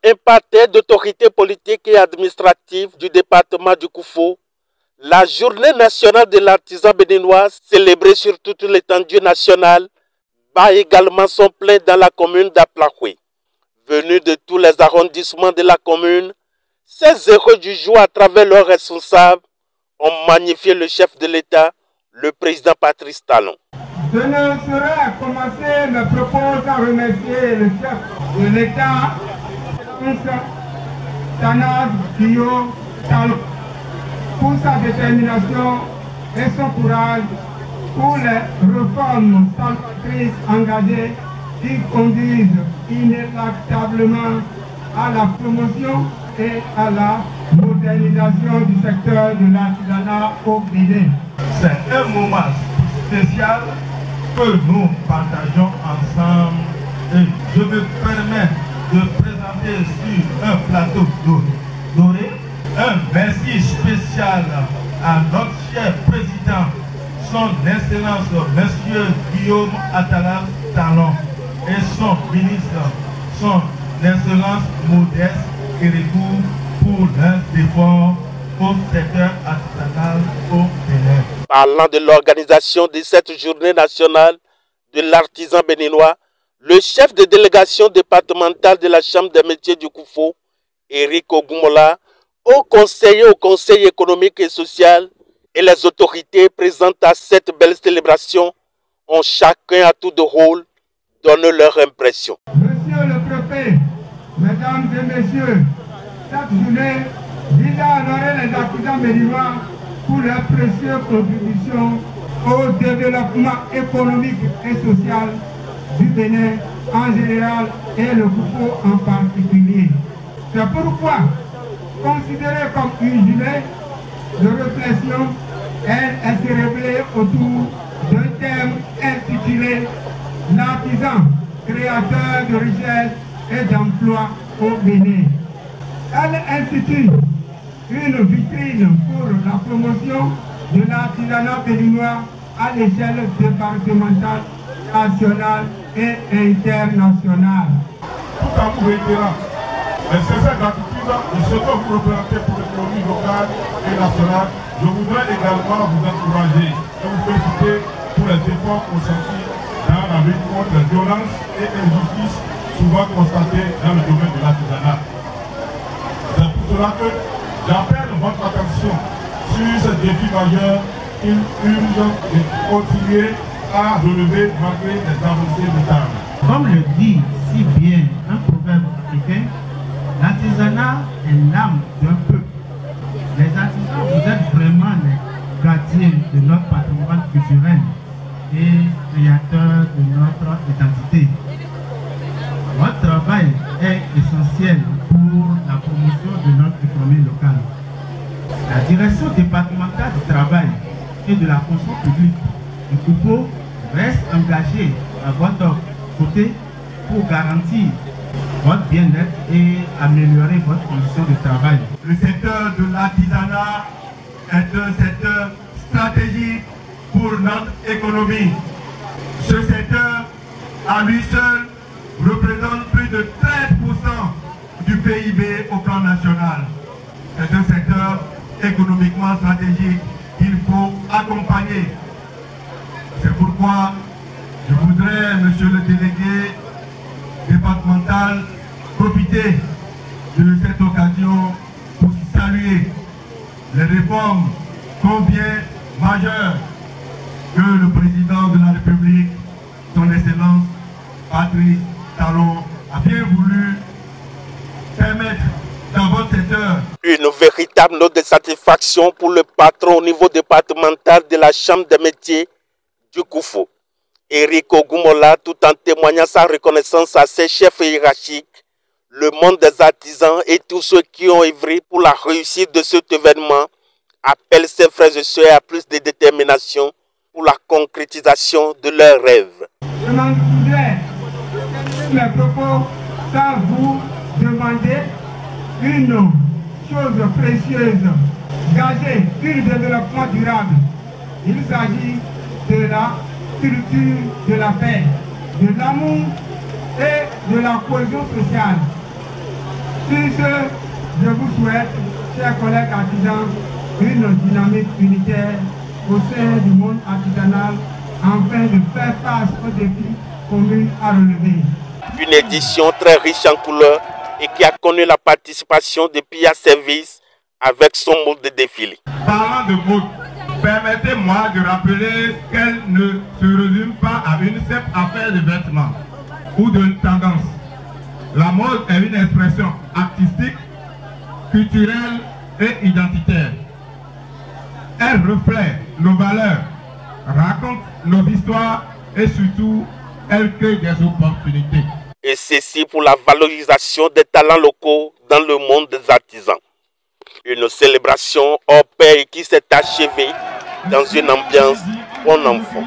impartiale d'autorités politiques et administratives du département du Koufou, la journée nationale de l'artisan béninois, célébrée sur toute l'étendue nationale, bat également son plein dans la commune d'Aplakoué. Venus de tous les arrondissements de la commune, ces héros du jour à travers leurs responsables ont magnifié le chef de l'État, le président Patrice Talon. Je ne saurais commencer mes propos sans remercier le chef de l'État, Tanad Guillaume Talon, pour sa détermination et son courage pour les réformes salvatrices engagées qui conduisent inéluctablement à la promotion et à la modernisation du secteur de l'artisanat au Bénin. C'est un moment spécial que nous partageons ensemble et je me permets de présenter sur un plateau doré un merci spécial à notre cher président, son Excellence Monsieur Guillaume Atala Talon et son ministre, son Excellence Modeste Kérékou pour leurs efforts au secteur artisanal au Bénin. Parlant de l'organisation de cette journée nationale de l'artisan béninois, le chef de délégation départementale de la Chambre des métiers du Koufou, Éric Ogumola, au Conseil économique et social et les autorités présentes à cette belle célébration ont chacun à tour de rôle donné leur impression. Monsieur le préfet, mesdames et messieurs, cette journée vise à honorer les artisans béninois pour leurs précieuses contributions au développement économique et social du Bénin en général et le Koufou en particulier. C'est pourquoi, considérée comme une journée de réflexion, elle s'est révélée autour d'un thème intitulé « L'artisan, créateur de richesse et d'emploi au Bénin ». Elle institue une vitrine pour la promotion de l'artisanat béninois à l'échelle départementale, nationale et internationale. Tout en vous réitérant les sincères gratitude de ce que vous représentez pour l'économie locale et nationale, je voudrais également vous encourager et vous féliciter pour les efforts consentis dans la lutte contre les violences et injustices souvent constatées dans le domaine de l'artisanat. C'est pour cela que j'appelle votre attention sur ce défi majeur qu'il urge de continuer à relever malgré les avancées notables. Comme le dit si bien un proverbe africain, l'artisanat est l'âme d'un peuple. Les artisans, vous êtes vraiment les gardiens de notre patrimoine culturel et créateurs de notre identité. Votre travail est essentiel pour la promotion de notre économie locale. La direction départementale du travail et de la fonction publique du Koufou reste engagée à votre côté pour garantir votre bien-être et améliorer votre condition de travail. Le secteur de l'artisanat est un secteur stratégique pour notre économie. Ce secteur, à lui seul, représente plus de 13% du PIB au plan national. C'est un secteur économiquement stratégique qu'il faut accompagner. C'est pourquoi je voudrais, monsieur le délégué départemental, profiter de cette occasion pour saluer les réformes combien majeures que le président de la République, son Excellence Patrice Talon, a bien voulu permettre dans votre secteur. Une véritable note de satisfaction pour le patron au niveau départemental de la Chambre des métiers du Koufou, Éric Ogumola, tout en témoignant sa reconnaissance à ses chefs hiérarchiques, le monde des artisans et tous ceux qui ont œuvré pour la réussite de cet événement, appelle ses frères et sœurs à plus de détermination pour la concrétisation de leurs rêves. Je m'en voudrais mes propos sans vous demander une chose précieuse, gager un développement durable. Il s'agit de la culture de la paix, de l'amour et de la cohésion sociale. Sur ce, je vous souhaite, chers collègues artisans, une dynamique unitaire au sein du monde artisanal afin de faire face aux défis communs à relever. Une édition très riche en couleurs et qui a connu la participation de Pia Service avec son mode de défilé. Parlant de mode, permettez-moi de rappeler qu'elle ne se résume pas à une simple affaire de vêtements ou de tendance. La mode est une expression artistique, culturelle et identitaire. Elle reflète nos valeurs, raconte nos histoires et surtout, elle crée des opportunités. Et ceci pour la valorisation des talents locaux dans le monde des artisans. Une célébration hors pair qui s'est achevée dans une ambiance bon enfant.